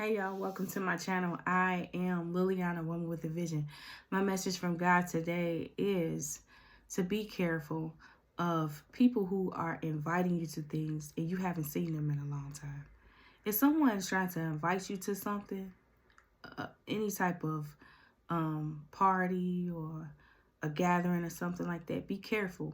Hey y'all, welcome to my channel. I am Liliana, Woman with a Vision. My message from God today is to be careful of people who are inviting you to things and you haven't seen them in a long time. If someone is trying to invite you to something, any type of party or a gathering or something like that, be careful.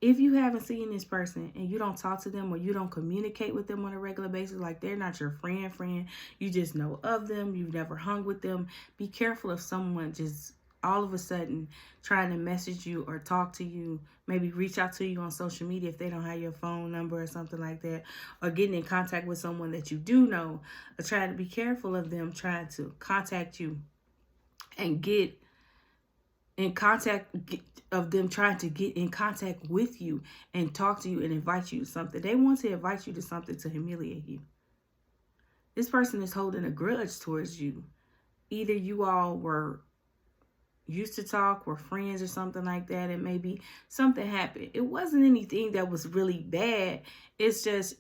If you haven't seen this person and you don't talk to them or you don't communicate with them on a regular basis, like they're not your friend, you just know of them, you've never hung with them, be careful if someone just all of a sudden trying to message you or talk to you, maybe reach out to you on social media if they don't have your phone number or something like that, or getting in contact with someone that you do know, or try to be careful of them trying to contact you and get in contact of them trying to get in contact with you and talk to you and invite you to something. They want to invite you to something to humiliate you. This person is holding a grudge towards you. Either you all were used to talk, were friends or something like that, and maybe something happened. It wasn't anything that was really bad. It's just,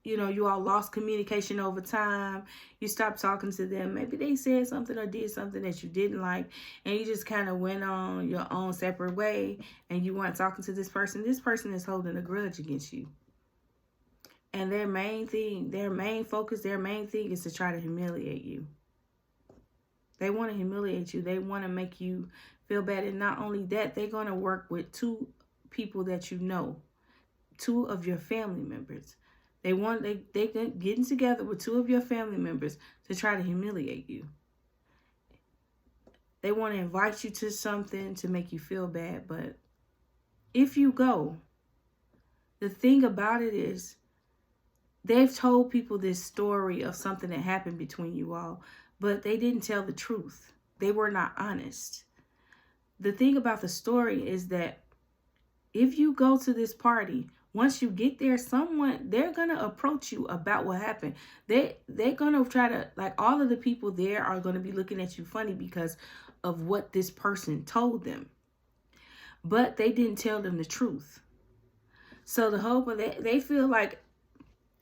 you all lost communication over time. You stopped talking to them. Maybe they said something or did something that you didn't like, and you just kind of went on your own separate way, and you weren't talking to this person. This person is holding a grudge against you. And their main thing, their main focus, their main thing is to try to humiliate you. They want to humiliate you. They want to make you feel bad. And not only that, they're going to work with two people that you know, two of your family members. They getting together with two of your family members to try to humiliate you. They want to invite you to something to make you feel bad. But if you go, the thing about it is they've told people this story of something that happened between you all, but they didn't tell the truth. They were not honest. The thing about the story is that if you go to this party, once you get there, they're going to approach you about what happened. They're going to try to, like, all of the people there are going to be looking at you funny because of what this person told them. But they didn't tell them the truth. So the hope of they feel like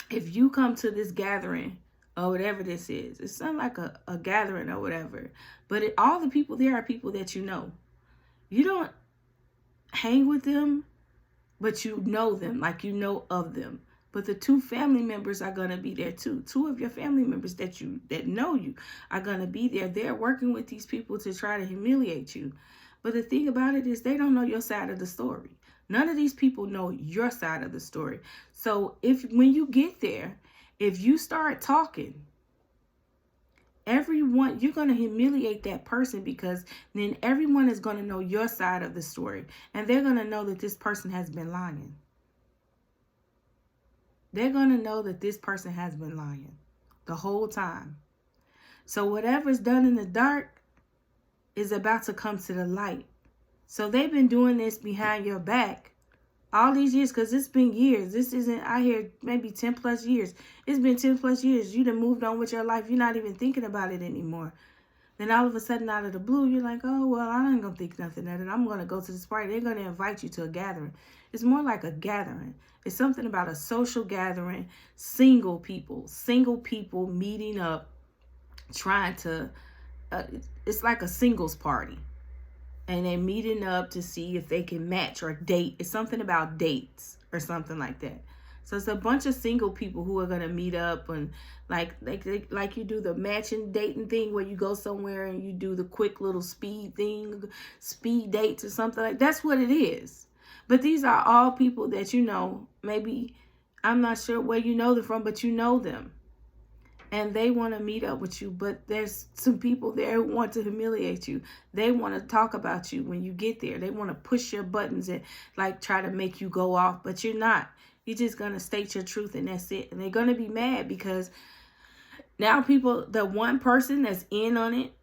if you come to this gathering or whatever this is, it's not like a gathering or whatever, but all the people there are people that you know. You don't hang with them, but you know them, like you know of them. But the two family members are going to be there too. Two of your family members that know you are going to be there. They're working with these people to try to humiliate you. But the thing about it is they don't know your side of the story. None of these people know your side of the story. So when you get there, if you start talking, you're going to humiliate that person, because then everyone is going to know your side of the story. And they're going to know that this person has been lying. They're going to know that this person has been lying the whole time. So whatever's done in the dark is about to come to the light. So they've been doing this behind your back all these years, because it's been years. This isn't, I hear maybe 10 plus years. It's been 10 plus years. You done moved on with your life. You're not even thinking about it anymore. Then all of a sudden, out of the blue, you're like, oh, well, I ain't going to think nothing of it. I'm going to go to this party. They're going to invite you to a gathering. It's more like a gathering. It's something about a social gathering, single people meeting up, trying to, it's like a singles party. And they're meeting up to see if they can match or date. It's something about dates or something like that. So it's a bunch of single people who are going to meet up, and like you do the matching dating thing where you go somewhere and you do the quick little speed thing, speed dates or something like that. That's what it is. But these are all people that you know. Maybe, I'm not sure where you know them from, but you know them. And they want to meet up with you, but there's some people there who want to humiliate you. They want to talk about you when you get there. They want to push your buttons and like try to make you go off, but you're not. You're just going to state your truth, and that's it. And they're going to be mad because now the one person that's in on it,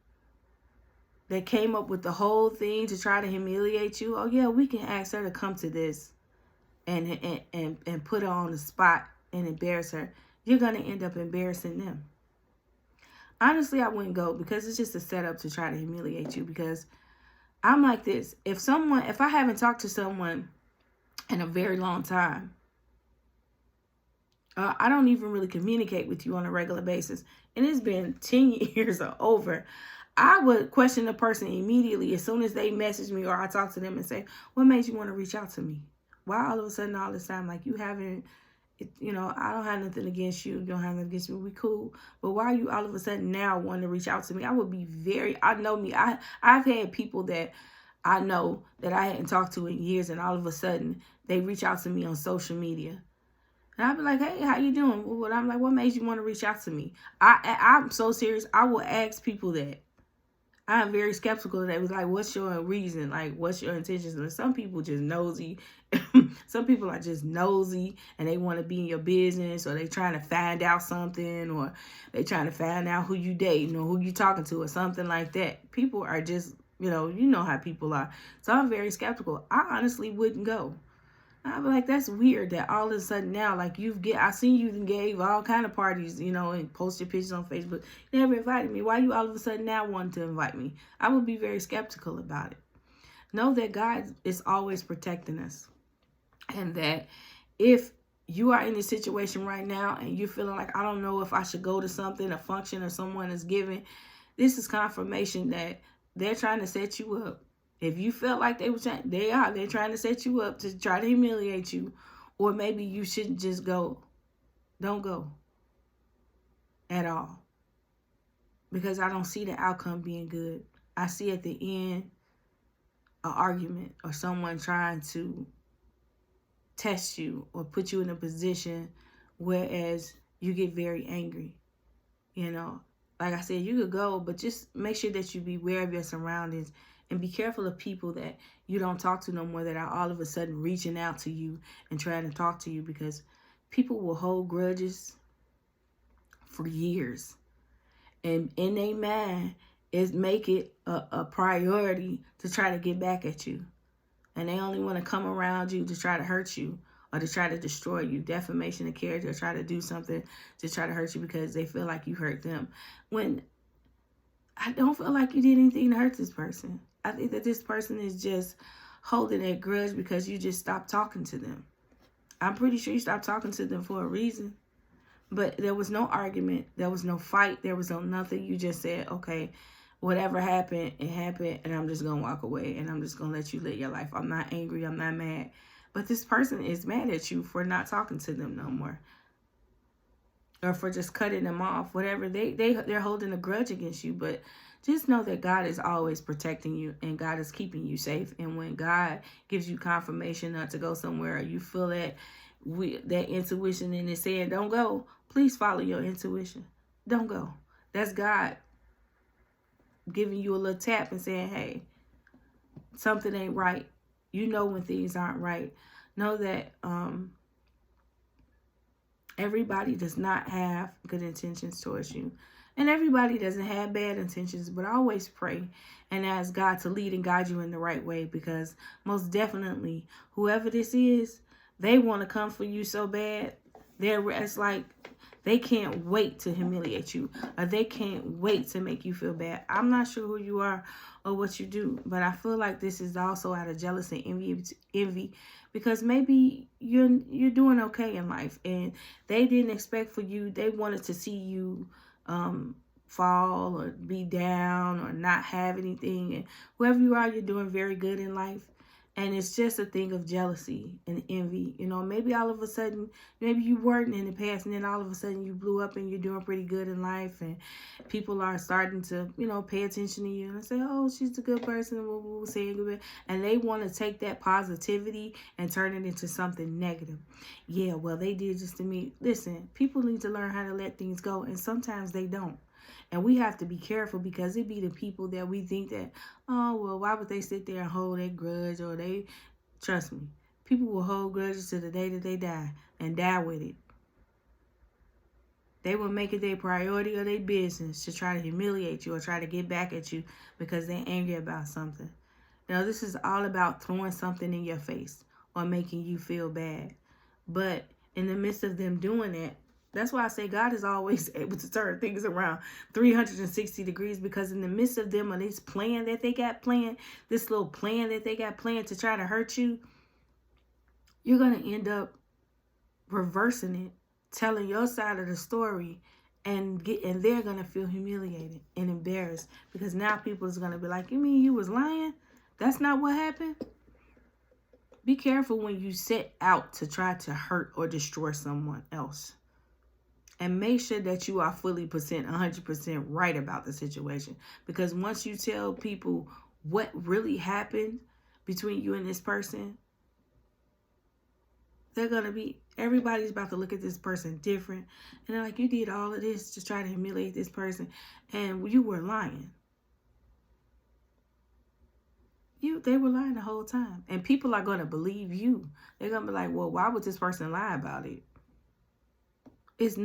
that came up with the whole thing to try to humiliate you, oh yeah, we can ask her to come to this and put her on the spot and embarrass her. You're going to end up embarrassing them. Honestly, I wouldn't go, because it's just a setup to try to humiliate you. Because I'm like this. If I haven't talked to someone in a very long time, I don't even really communicate with you on a regular basis, and it's been 10 years or over, I would question the person immediately as soon as they message me or I talk to them and say, what made you want to reach out to me? Why all of a sudden all this time, like you haven't, I don't have nothing against you. You don't have nothing against me. We cool. But why are you all of a sudden now wanting to reach out to me? I would be I know me. I've had people that I know that I hadn't talked to in years, and all of a sudden they reach out to me on social media. And I'd be like, hey, how you doing? Well, I'm like, what made you want to reach out to me? I'm so serious. I will ask people that. I'm very skeptical of that. It was like, what's your reason? Like, what's your intentions? And some people just nosy. Some people are just nosy and they want to be in your business, or they trying to find out something, or they trying to find out who you dating or who you talking to or something like that. People are just, you know how people are. So I'm very skeptical. I honestly wouldn't go. I'd be like, that's weird that all of a sudden now, like I seen you gave all kind of parties, and posted pictures on Facebook. You never invited me. Why you all of a sudden now wanting to invite me? I would be very skeptical about it. Know that God is always protecting us. And that if you are in a situation right now and you're feeling like, I don't know if I should go to something, a function or someone is giving, this is confirmation that they're trying to set you up. If you felt like they're trying to set you up to try to humiliate you, or maybe you shouldn't just go. Don't go at all, because I don't see the outcome being good. I see at the end an argument or someone trying to test you or put you in a position whereas you get very angry. Like I said, you could go, but just make sure that you be aware of your surroundings and be careful of people that you don't talk to no more, that are all of a sudden reaching out to you and trying to talk to you, because people will hold grudges for years. And in their mind is make it a priority to try to get back at you. And they only want to come around you to try to hurt you or to try to destroy you. Defamation of character, or try to do something to try to hurt you because they feel like you hurt them. When I don't feel like you did anything to hurt this person. I think that this person is just holding that grudge because you just stopped talking to them. I'm pretty sure you stopped talking to them for a reason. But there was no argument. There was no fight. There was no nothing. You just said, okay, whatever happened, it happened, and I'm just going to walk away, and I'm just going to let you live your life. I'm not angry. I'm not mad. But this person is mad at you for not talking to them no more, or for just cutting them off, whatever. They're holding a grudge against you. But just know that God is always protecting you, and God is keeping you safe. And when God gives you confirmation not to go somewhere, or you feel that intuition and it's saying don't go, please follow your intuition. Don't go. That's God giving you a little tap and saying, hey, something ain't right. You know when things aren't right. Know that everybody does not have good intentions towards you. And everybody doesn't have bad intentions, but always pray and ask God to lead and guide you in the right way, because most definitely, whoever this is, they want to come for you so bad. It's like they can't wait to humiliate you, or they can't wait to make you feel bad. I'm not sure who you are or what you do, but I feel like this is also out of jealousy and envy, because maybe you're doing okay in life, and they didn't expect for you. They wanted to see you fall or be down or not have anything. And whoever you are, you're doing very good in life. And it's just a thing of jealousy and envy. Maybe all of a sudden, maybe you weren't in the past, and then all of a sudden you blew up and you're doing pretty good in life, and people are starting to, pay attention to you and say, oh, she's a good person, we'll say good. And they want to take that positivity and turn it into something negative. Yeah, well, they did this to me. Listen, people need to learn how to let things go, and sometimes they don't. And we have to be careful, because it be the people that we think that, oh, well, why would they sit there and hold that grudge? Or trust me, people will hold grudges to the day that they die and die with it. They will make it their priority or their business to try to humiliate you or try to get back at you because they're angry about something. This is all about throwing something in your face or making you feel bad. But in the midst of them doing that, that's why I say God is always able to turn things around 360 degrees, because in the midst of them, or this plan that they got planned, this little plan that they got planned to try to hurt you, you're going to end up reversing it telling your side of the story, and they're gonna feel humiliated and embarrassed, because now people is gonna be like, you mean you was lying? That's not what happened? Be careful when you set out to try to hurt or destroy someone else. And make sure that you are fully 100% right about the situation. Because once you tell people what really happened between you and this person, everybody's about to look at this person different. And they're like, you did all of this to try to humiliate this person, and you were lying. They were lying the whole time. And people are going to believe you. They're going to be like, well, why would this person lie about it? It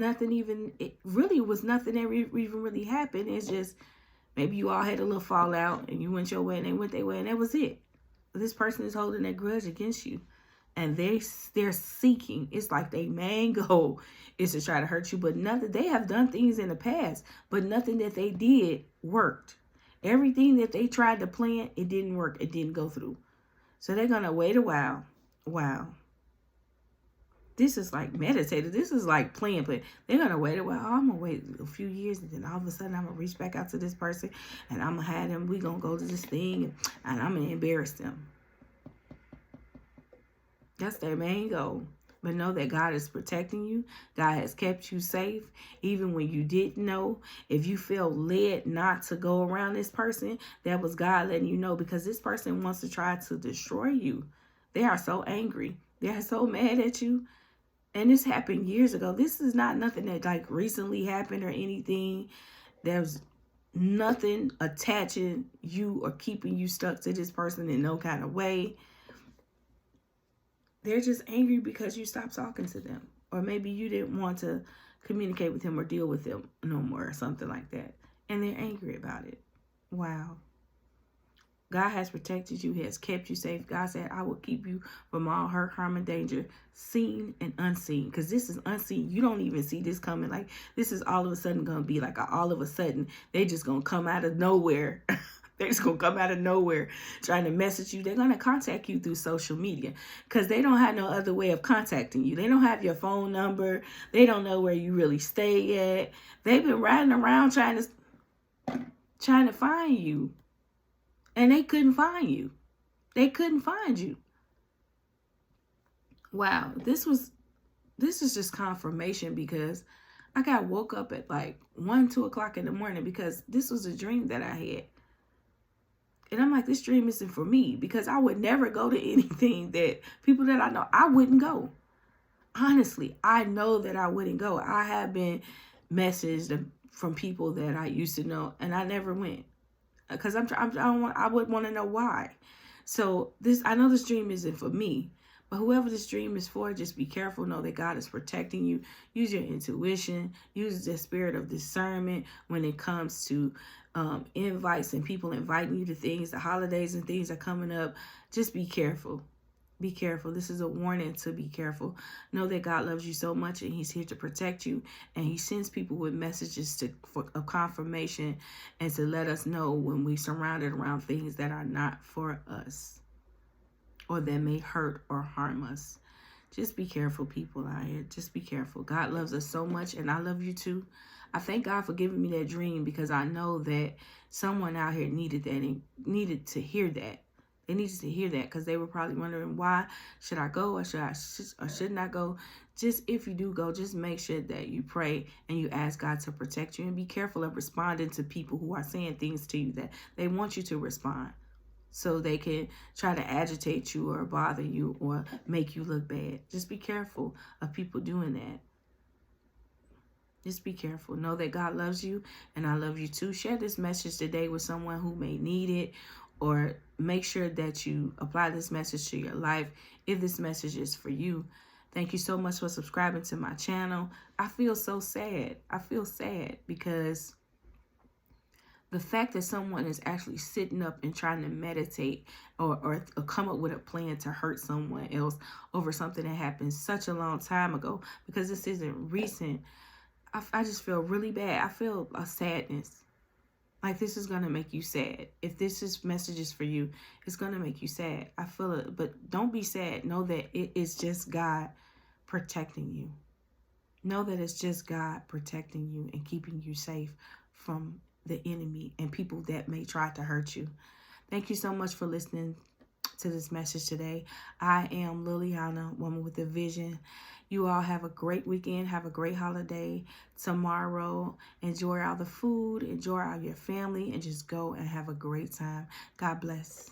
really was nothing that even really happened. It's just, maybe you all had a little fallout and you went your way and they went their way, and that was it. But this person is holding that grudge against you. And they're seeking, it's like their main goal is to try to hurt you. But nothing, they have done things in the past, but nothing that they did worked. Everything that they tried to plan, it didn't work. It didn't go through. So they're going to wait a while. Wow. This is like meditative. This is like playing. They're going to wait a while. Oh, I'm going to wait a few years, and then all of a sudden I'm going to reach back out to this person, and I'm going to have them. We're going to go to this thing, and I'm going to embarrass them. That's their main goal. But know that God is protecting you. God has kept you safe. Even when you didn't know, if you felt led not to go around this person, that was God letting you know, because this person wants to try to destroy you. They are so angry. They are so mad at you. And this happened years ago. This is not nothing that like recently happened or anything. There's nothing attaching you or keeping you stuck to this person in no kind of way. They're just angry because you stopped talking to them. Or maybe you didn't want to communicate with him or deal with them no more or something like that. And they're angry about it. Wow. God has protected you. He has kept you safe. God said, I will keep you from all hurt, harm, and danger, seen and unseen. Because this is unseen. You don't even see this coming. Like, this is all of a sudden going to be like all of a sudden. They just going to come out of nowhere. They're just going to come out of nowhere trying to message you. They're going to contact you through social media because they don't have no other way of contacting you. They don't have your phone number. They don't know where you really stay at. They've been riding around trying to find you. And they couldn't find you. They couldn't find you. Wow. This is just confirmation, because I got woke up at like 1-2 o'clock in the morning because this was a dream that I had. And I'm like, this dream isn't for me, because I would never go to anything that people that I know, I wouldn't go. Honestly, I know that I wouldn't go. I have been messaged from people that I used to know, and I never went. Because I would want to know why. So I know this dream isn't for me, but whoever this dream is for, just be careful. Know that God is protecting you. Use your intuition. Use the spirit of discernment when it comes to invites and people inviting you to things. The holidays and things are coming up. Just be careful. Be careful. This is a warning to be careful. Know that God loves you so much, and he's here to protect you. And he sends people with messages of confirmation and to let us know when we're surrounded around things that are not for us or that may hurt or harm us. Just be careful, people out here. Just be careful. God loves us so much, and I love you too. I thank God for giving me that dream, because I know that someone out here needed that and needed to hear that. They needed to hear that, because they were probably wondering, why should I go or shouldn't I go? Just if you do go, just make sure that you pray and you ask God to protect you, and be careful of responding to people who are saying things to you that they want you to respond, so they can try to agitate you or bother you or make you look bad. Just be careful of people doing that. Just be careful. Know that God loves you, and I love you too. Share this message today with someone who may need it, or make sure that you apply this message to your life if this message is for you. Thank you so much for subscribing to my channel. I feel so sad. I feel sad because the fact that someone is actually sitting up and trying to meditate or come up with a plan to hurt someone else over something that happened such a long time ago, because this isn't recent. I just feel really bad. I feel a sadness. Like, this is going to make you sad. If message is for you, it's going to make you sad. I feel it. But don't be sad. Know that it is just God protecting you. Know that it's just God protecting you and keeping you safe from the enemy and people that may try to hurt you. Thank you so much for listening to this message today. I am Liliana, woman with a vision. You all have a great weekend. Have a great holiday tomorrow. Enjoy all the food. Enjoy all your family. And just go and have a great time. God bless.